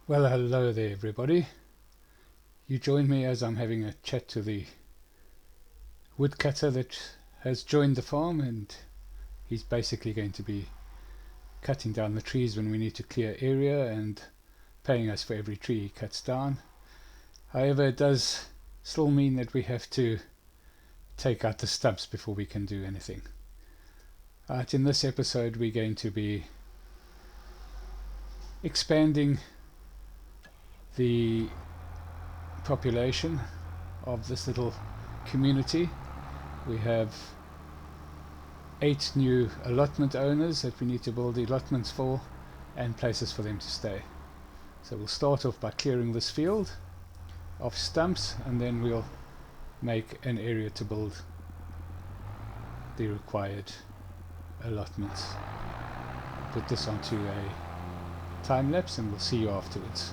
Well, hello there, everybody. You join me as I'm having a chat to the woodcutter that has joined the farm, and he's basically going to be cutting down the trees when we need to clear area and paying us for every tree he cuts down. However, it does still mean that we have to take out the stumps before we can do anything. In this episode, we're going to be expanding the population of this little community. We have 8 new allotment owners that we need to build the allotments for and places for them to stay. So we'll start off by clearing this field of stumps, and then we'll make an area to build the required allotments. Put this onto a time lapse and we'll see you afterwards.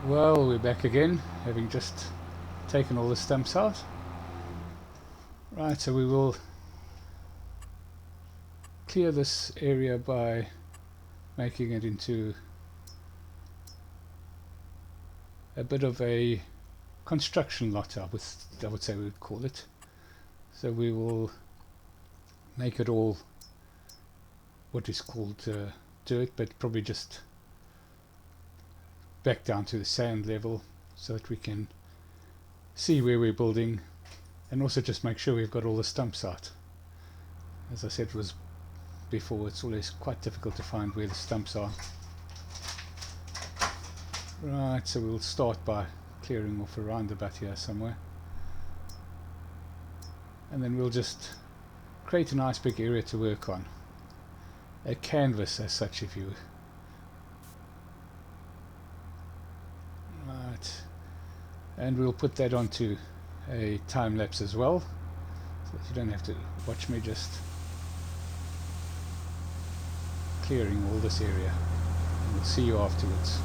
Well, we're back again, having just taken all the stumps out. Right, so we will clear this area by making it into a bit of a construction lot, I would say we would call it. So we will make it all what is called dirt, but probably just back down to the sand level so that we can see where we're building, and also just make sure we've got all the stumps out. As I said before, it's always quite difficult to find where the stumps are. Right, so we'll start by clearing off a roundabout here somewhere, and then we'll just create a nice big area to work on, a canvas as such, if you. Right, and we'll put that onto a time lapse as well, so that you don't have to watch me just clearing all this area, and we'll see you afterwards.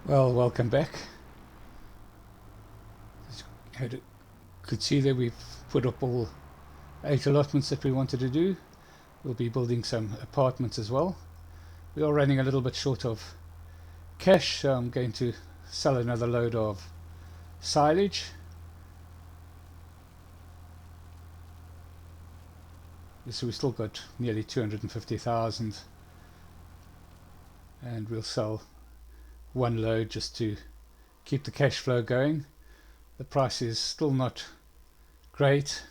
Well, welcome back. As you could see there, we've put up all 8 allotments that we wanted to do. We'll be building some apartments as well. We are running a little bit short of cash, so I'm going to sell another load of silage. So we've still got nearly 250,000, and we'll sell one load just to keep the cash flow going. The price is still not great,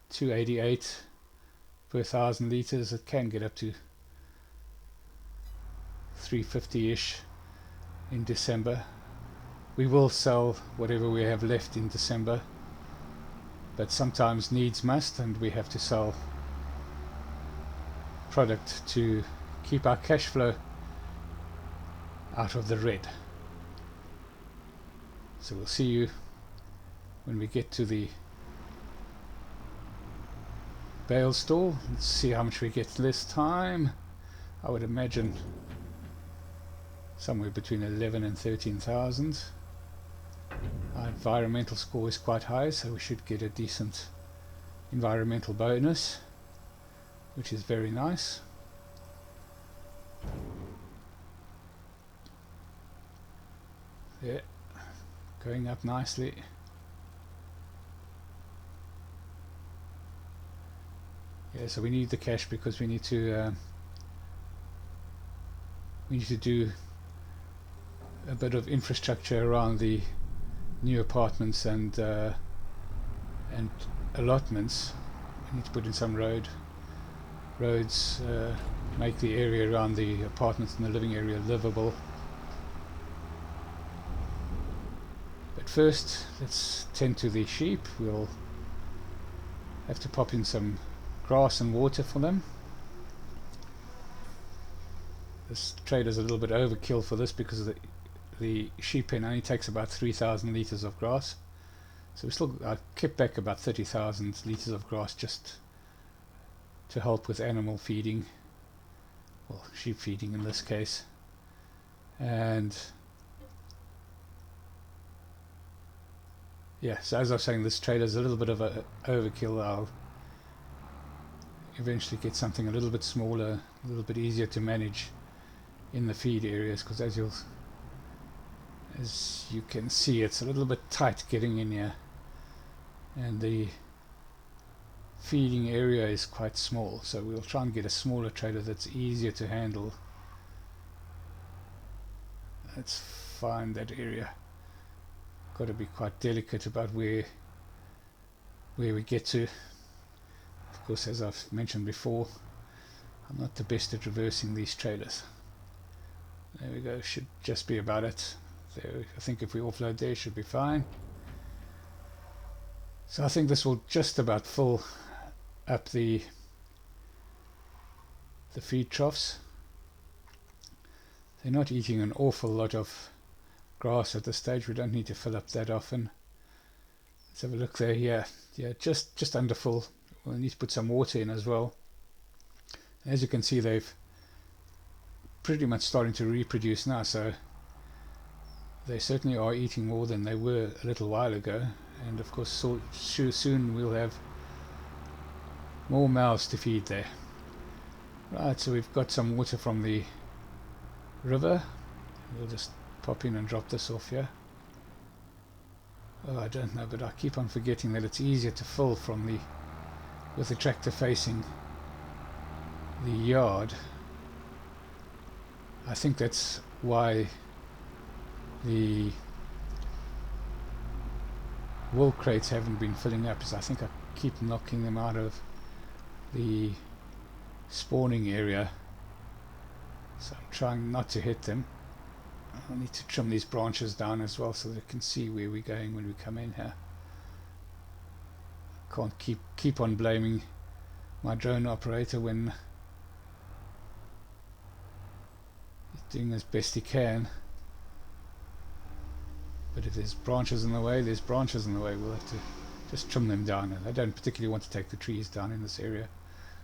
288 per 1,000 litres. It can get up to 350-ish in December. We will sell whatever we have left in December, but sometimes needs must, and we have to sell product to keep our cash flow out of the red. So we'll see you when we get to the bale store. Let's see how much we get this time. I would imagine somewhere between 11 and 13,000. Our environmental score is quite high, so we should get a decent environmental bonus, which is very nice. Yeah, going up nicely. Yeah, so we need the cash because we need to do a bit of infrastructure around the new apartments and allotments. We need to put in some roads, make the area around the apartments and the living area livable. But first, let's tend to the sheep. We'll have to pop in some grass and water for them. This trailer's a little bit overkill for this because the sheep pen only takes about 3,000 litres of grass. So I kept back about 30,000 litres of grass just to help with animal feeding, well, sheep feeding in this case. And yeah, so as I was saying, this trailer's a little bit of a overkill. I'll eventually get something a little bit smaller, a little bit easier to manage in the feed areas, because as you can see, it's a little bit tight getting in here, and the feeding area is quite small, so we'll try and get a smaller trailer that's easier to handle. Let's find that area. Got to be quite delicate about where we get to. Of course, as I've mentioned before, I'm not the best at reversing these trailers. There we go, should just be about it. There, I think if we offload there, should be fine. So I think this will just about fill up the feed troughs. They're not eating an awful lot of grass at this stage. We don't need to fill up that often. Let's have a look there. Yeah, just under full. We'll need to put some water in as well. As you can see, they've pretty much starting to reproduce now, so they certainly are eating more than they were a little while ago. And of course, soon we'll have more mouths to feed there. Right, so we've got some water from the river. We'll just pop in and drop this off here. Oh, I don't know, but I keep on forgetting that it's easier to fill from with the tractor facing the yard. I think that's why the wool crates haven't been filling up, is I think I keep knocking them out of the spawning area, so I'm trying not to hit them. I need to trim these branches down as well so they can see where we're going when we come in here. Can't keep on blaming my drone operator when he's doing as best he can. But if there's branches in the way, there's branches in the way. We'll have to just trim them down. And I don't particularly want to take the trees down in this area.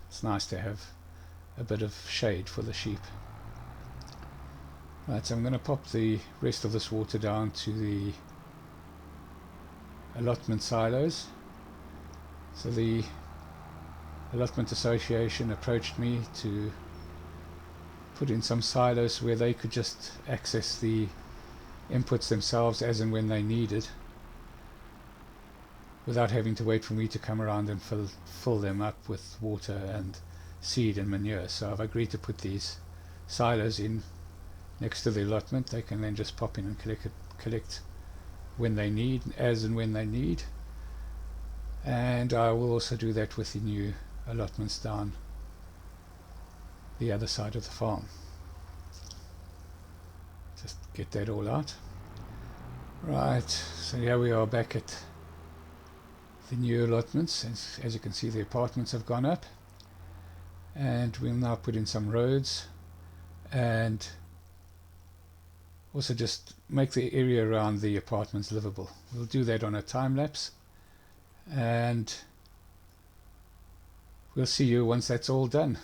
It's nice to have a bit of shade for the sheep. Right, so I'm going to pop the rest of this water down to the allotment silos. So the allotment association approached me to put in some silos where they could just access the inputs themselves as and when they needed, without having to wait for me to come around and fill them up with water and seed and manure. So I've agreed to put these silos in next to the allotment. They can then just pop in and collect when they need, as and when they need. And I will also do that with the new allotments down the other side of the farm. Just get that all out. Right, so here we are back at the new allotments. As you can see, the apartments have gone up, and we'll now put in some roads and also just make the area around the apartments livable. We'll do that on a time lapse, and we'll see you once that's all done.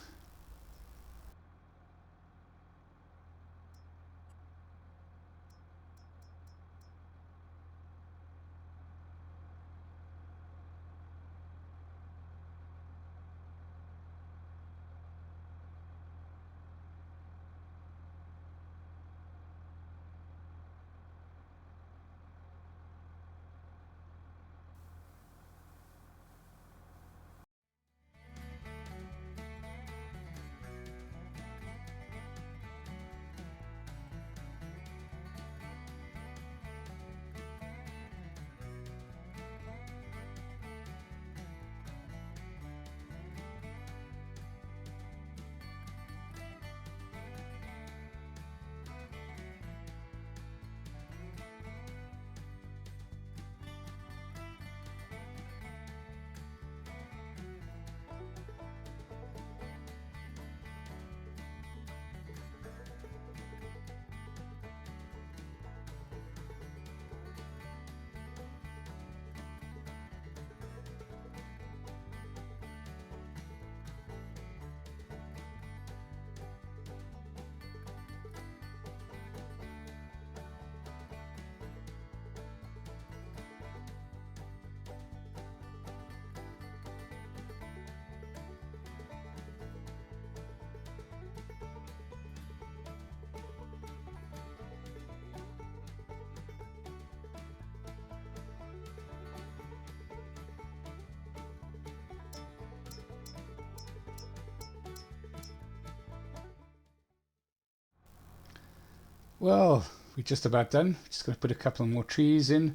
Well, we're just about done. Just going to put a couple more trees in,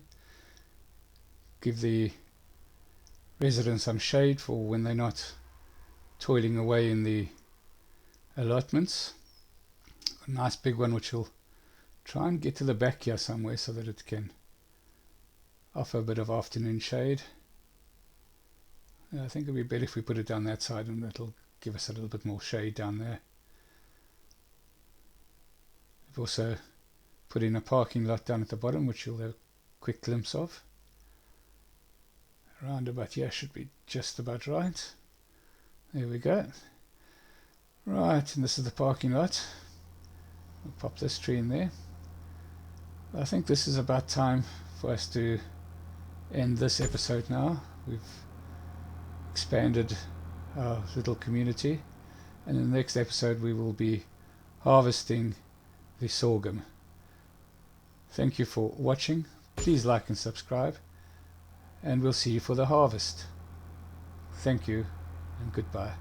give the residents some shade for when they're not toiling away in the allotments. A nice big one which will try and get to the back here somewhere so that it can offer a bit of afternoon shade. I think it'd be better if we put it down that side, and that'll give us a little bit more shade down there. We've also put in a parking lot down at the bottom, which you'll have a quick glimpse of. Around about here should be just about right. There we go. Right, and this is the parking lot. We'll pop this tree in there. I think this is about time for us to end this episode now. We've expanded our little community, and in the next episode we will be harvesting the sorghum. Thank you for watching. Please like and subscribe, and we'll see you for the harvest. Thank you and goodbye.